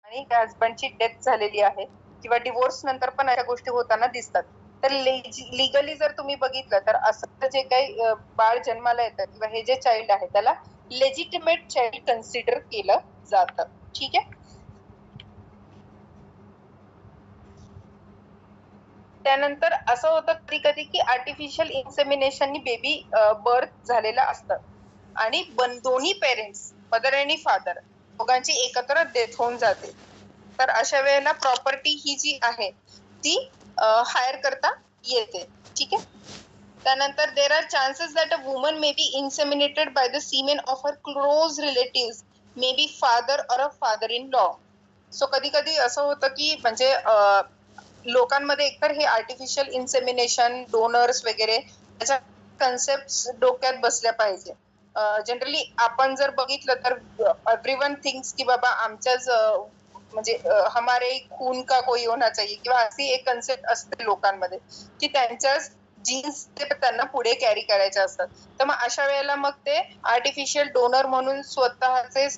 आणि त्या हसबंडची डेथ झालेली आहे किंवा डिवोर्स नंतर पण अशा गोष्टी होताना दिसतात. तर लिगली जर तुम्ही बघितलं तर असं जे काही बाळ जन्माला येतं किंवा हे जे चाइल्ड आहे त्याला लेजिटिमेट चाइल्ड कन्सिडर केलं जातं. ठीक आहे. त्यानंतर असं होतं कधी कधी की आर्टिफिशियल इन्सेमिनेशननी बेबी बर्थ झालेला असतं आणि दोन्ही पेरेंट्स मदर आणि फादर दोघांची एकत्र डेथ होऊन जाते. तर अशा वेळेला प्रॉपर्टी ही जी आहे ती हायर करता येते. ठीक आहे. त्यानंतर there are chances that a woman may be inseminated by the semen of her close relative, may be father or a father in law. So कधी कधी असं होतं की म्हणजे लोकांमध्ये एकतर हे आर्टिफिशियल इन्सेमिनेशन डोनर्स वगैरे त्याच्या कन्सेप्ट डोक्यात बसल्या पाहिजे. जनरली आपण जर बघितलं तर एव्हरीवन थिंक्स की बाबा आमच्याच म्हणजे हमारे खून का कोई होना चाहिए किंवा अशी एक कन्सेप्ट असते लोकांमध्ये की त्यांच्याच जीन्स त्यांना पुढे कॅरी करायचे असतात. तर मग अशा वेळेला मग ते आर्टिफिशियल डोनर म्हणून स्वतःचे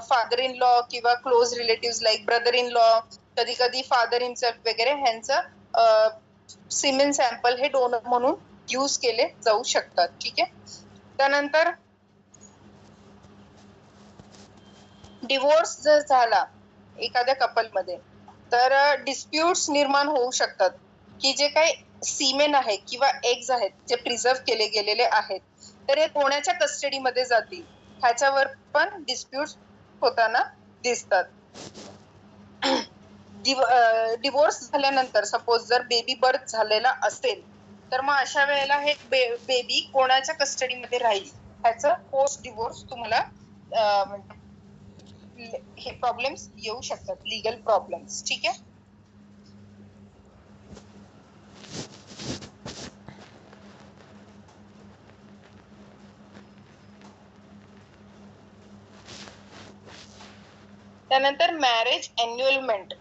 फादर इन लॉ किंवा close relative like brother in law, कधी कधी फादर हिमसेल्फ वगैरे ह्यांचं सिमेन सॅम्पल हे डोनर म्हणून यूज केले जाऊ शकतात. ठीक आहे. त्यानंतर डिवोर्स जर झाला एखाद्या कपलमध्ये तर डिस्प्यूट्स निर्माण होऊ शकतात की जे काही सीमेन आहे किंवा एग्ज आहेत जे प्रिझर्व केले गेलेले आहेत तर हे कोणाच्या कस्टडीमध्ये जातील ह्याच्यावर पण डिस्प्यूट्स होताना दिसतात. डिवोर्स झाल्यानंतर सपोज जर बेबी बर्थ झालेला असेल तर मग अशा वेळेला हे बेबी कोणाच्या कस्टडीमध्ये राहील ह्याचं पोस्ट डिवोर्स तुम्हाला हे प्रॉब्लेम्स येऊ शकतात, लीगल प्रॉब्लेम्स. ठीक आहे. त्यानंतर मॅरेज एन्युअलमेंट.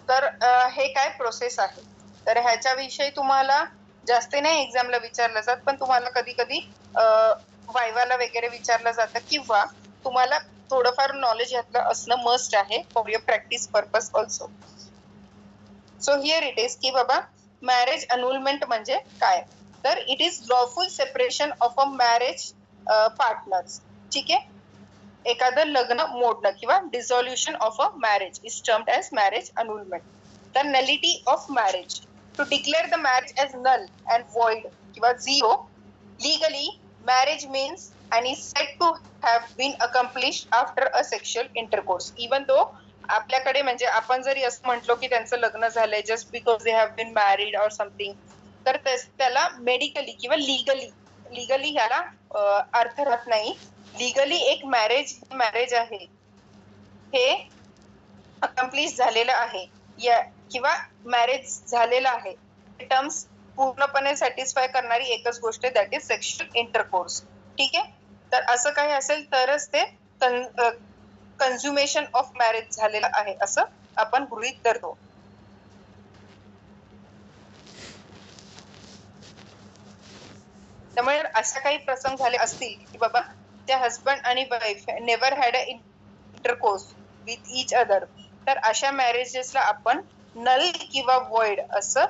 तर हे काय प्रोसेस आहे तर ह्याच्याविषयी तुम्हाला जास्त नाही एक्झामला विचारलं जात पण तुम्हाला कधी कधी वायवाला वगैरे विचारलं जातं किंवा तुम्हाला थोडंफार नॉलेज यातलं असणं मस्ट आहे for your practice purpose also. So here it is की बाबा मॅरेज अनुलमेंट म्हणजे काय तर it is lawful separation of a marriage partners. ठीक आहे. एखादं लग्न मोडणं किंवा dissolution of a marriage is termed as marriage annulment. The nullity of marriage to declare the marriage as null and void किंवा zero legally marriage means and is said to have been accomplished after a sexual intercourse even though आपल्याकडे म्हणजे आपण जरी असं म्हटलो की त्यांचं लग्न झालंय just because they have been married or something तर त्याला मेडिकली किंवा लिगली ह्याला अर्थ राहत नाही. लिगली एक मॅरेज आहे हे अकम्प्लिश झालेलं आहे या किंवा मॅरेज झालेलं आहे टर्म्स पूर्णपणे सॅटिस्फाय करणारी एकच गोष्ट आहे दॅट इज सेक्शुअल इंटरकोर्स. ठीक आहे. तर असं काही असेल तरच ते कन्झ्युमेशन ऑफ मॅरेज झालेलं आहे असं आपण गृहीत धरतो. त्यामुळे अशा काही प्रसंग झाले असतील की बाबा त्या हजबंड आणि wife never had a intercourse with each other तर अशा मॅरेजेसला आपण नल किंवा वॉइड असं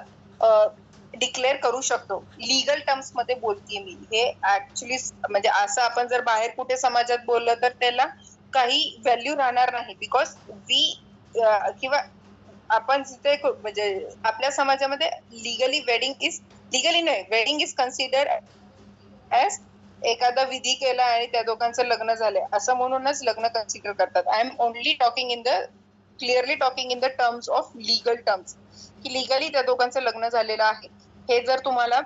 डिक्लेअर करू शकतो. लीगल टर्म्स मध्ये बोलतीये मी. हे ऍक्च्युली म्हणजे असं आपण जर बाहेर कुठे समाजात बोललं तर त्याला काही व्हॅल्यू राहणार नाही बिकॉज किंवा आपण जिथे म्हणजे आपल्या समाजामध्ये वेडिंग इज कन्सिडर्ड एज एखादा विधी केला आणि त्या दोघांचं लग्न झालंय असं म्हणूनच लग्न कन्सिडर करतात. I am only talking clearly talking in the terms of legal terms की लिगली त्या दोघांचं लग्न झालेलं आहे. हे जर तुम्हाला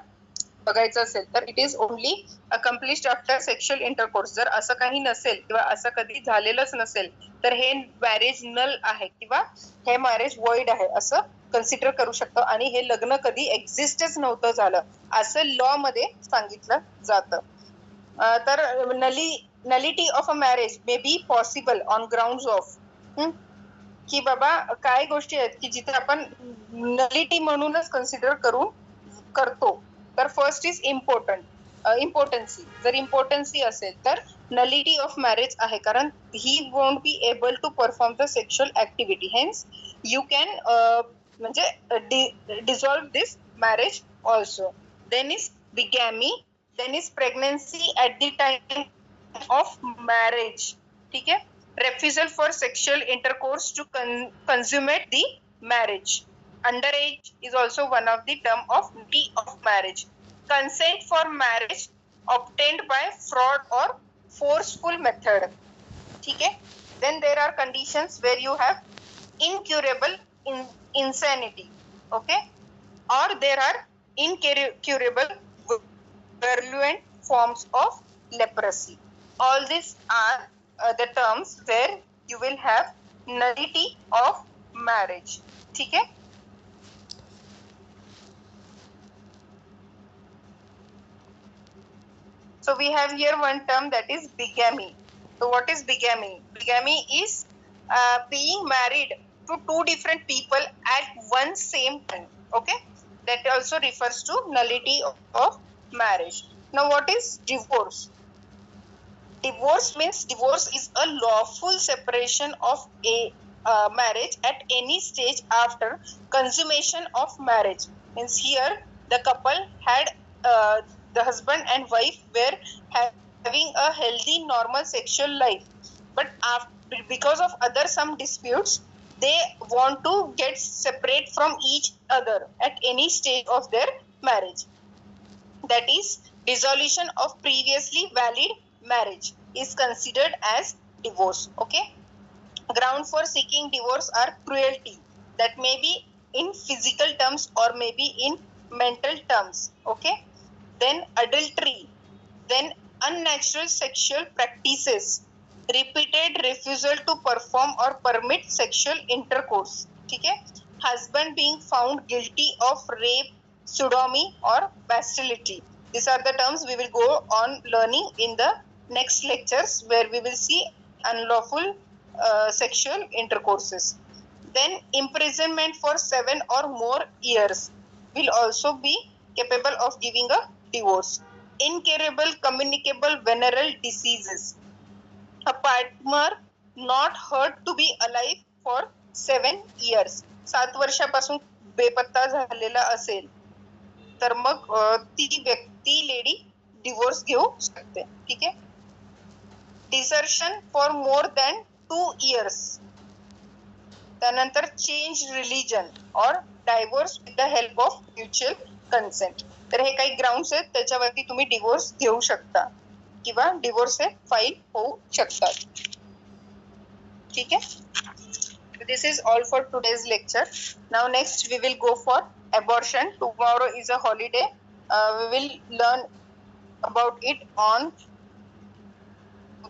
बघायचं असेल तर it is only accomplished after sexual intercourse. जर असं काही नसेल किंवा असं कधी झालेलंच नसेल तर हे मॅरेज नल आहे किंवा हे मॅरेज वॉइड आहे असं कन्सिडर करू शकतो आणि हे लग्न कधी एक्झिस्टच नव्हतं झालं असं लॉ मध्ये सांगितलं जातं. तर nullity of a marriage may be possible on ground of की बाबा काय गोष्टी आहेत की जिथे आपण नलिटी म्हणूनच कन्सिडर करतो. तर फर्स्ट इज इम्पॉर्टन्सी. जर इम्पॉर्टन्सी असेल तर नलिटी ऑफ मॅरेज आहे, कारण he won't be able to perform the sexual activity, hence you can म्हणजे dissolve this marriage also. Then is bigamy, then is pregnancy at the time of marriage. ठीक आहे. Refusal for sexual intercourse to consummate the marriage. Underage is also one of the term of nullity of marriage. Consent for marriage obtained by fraud or forceful method. ठीक है. Then there are conditions where you have incurable insanity, okay, or there are incurable virulent forms of leprosy. All these are the terms where you will have nullity of marriage. ठीक है. So we have here one term, that is bigamy. So what is bigamy? Bigamy is being married to two different people at one same time. Okay, that also refers to nullity of marriage. Now what is divorce? Divorce means divorce is a lawful separation of a marriage at any stage after consummation of marriage. Means here the couple had the husband and wife were having a healthy normal sexual life, but after, because of other some disputes, they want to get separate from each other at any stage of their marriage. That is, dissolution of previously valid marriage is considered as divorce. Okay. Ground for seeking divorce are cruelty, that may be in physical terms or maybe in mental terms. Okay. Then adultery, then unnatural sexual practices, repeated refusal to perform or permit sexual intercourse. ठीक है. Husband being found guilty of rape, sodomy or bestiality. These are the terms we will go on learning in the next lectures, where we will see unlawful sexual intercourses. Then imprisonment for 7 or more years will also be capable of giving a divorce. Incurable communicable venereal diseases. A partner not heard to be alive for 7 years. 7 वर्षापासून बेपत्ता झालेला असेल तर मग ती lady divorce घेऊ शकते. ठीक आहे. Desertion for more than 2 years. त्यानंतर चेंज रिलीजन और divorce with the help of mutual consent. तर हे काही ग्राउंड्स आहेत, त्याच्यावरती तुम्ही डिवोर्स घेऊ शकता किंवा डिवोर्स हे फाईल होऊ शकतात. ठीक आहे. This is all for today's lecture. Now next we will go for abortion. Tomorrow is a holiday. We will learn about it on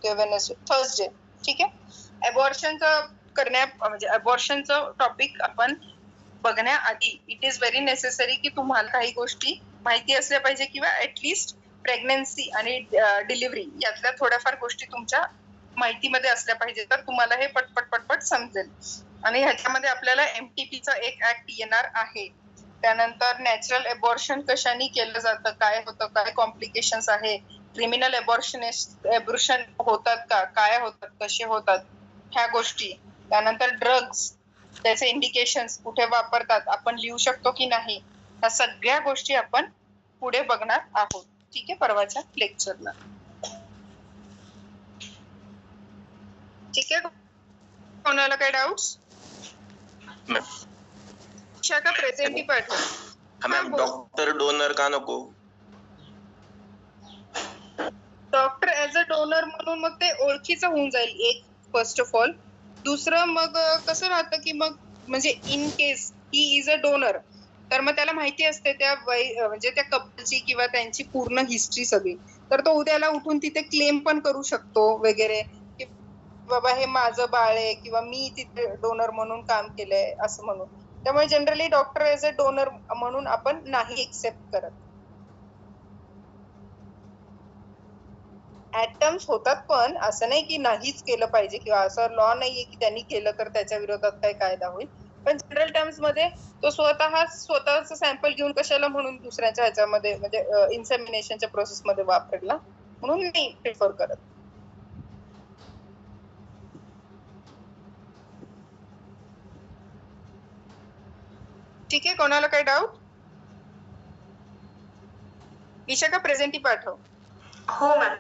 Wednesday, Thursday. ठीक आहे. अबॉर्शनचं म्हणजे अबॉर्शनचं टॉपिक आपण बघण्याआधी इट इज व्हेरी नेसेसरी की तुम्हाला काही गोष्टी माहिती असल्या पाहिजे, किंवा ऍटलिस्ट प्रेग्नन्सी आणि डिलिव्हरी यातल्या थोड्याफार गोष्टी तुमच्या माहितीमध्ये असल्या पाहिजे, तर तुम्हाला हे पटपट समजेल. आणि ह्याच्यामध्ये आपल्याला MTP एक ऍक्ट येणार आहे. त्यानंतर नॅचरल अबॉर्शन कशाने केलं जातं, काय होतं, काय कॉम्प्लिकेशन्स आहे, क्रिमिनल अबॉर्शन होतात का, काय होतात, कसे होतात, ह्या गोष्टी. त्यानंतर ड्रग्स, त्याचे इंडिकेशन्स कुठे वापरतात, आपण लिहू शकतो की नाही, ह्या सगळ्या गोष्टी आपण पुढे बघणार आहोत. ठीक आहे, परवाच्या लेक्चरला. ठीक आहे. कोणाला काही डाऊट्स? शाखा प्रेझेंटी पाठवा. मॅम डॉक्टर डोनर का नको? डॉक्टर ऍज अ डोनर म्हणून मग ते ओळखीचं होऊन जाईल एक, फर्स्ट ऑफ ऑल. दुसरं मग कसं राहतं की मग म्हणजे in case he is a donor, तर मग त्याला माहिती असते त्या म्हणजे त्या कपलची किंवा त्यांची पूर्ण हिस्ट्री सगळी, तर तो उद्याला उठून तिथे क्लेम पण करू शकतो वगैरे की बाबा हे माझं बाळ आहे किंवा मी तिथे डोनर म्हणून काम केलंय असं म्हणून. त्यामुळे generally doctor as a donor म्हणून आपण नाही एक्सेप्ट करत. ऍटम्स होतात, पण असं नाही की नाहीच केलं पाहिजे किंवा असं लॉ नाहीये की त्यांनी केलं तर त्याच्या विरोधात काय कायदा होईल. पण जनरल टर्म्स मध्ये तो स्वतःच सॅम्पल घेऊन कशाला म्हणून दुसऱ्याच्या ह्याच्यामध्ये म्हणजे इन्सेमिनेशनच्या प्रोसेस मध्ये वापरला, म्हणून मी प्रिफर करत. ठीक आहे, कोणाला काही डाऊट? विशाखा प्रेझेंटी पाठव. हो मॅम.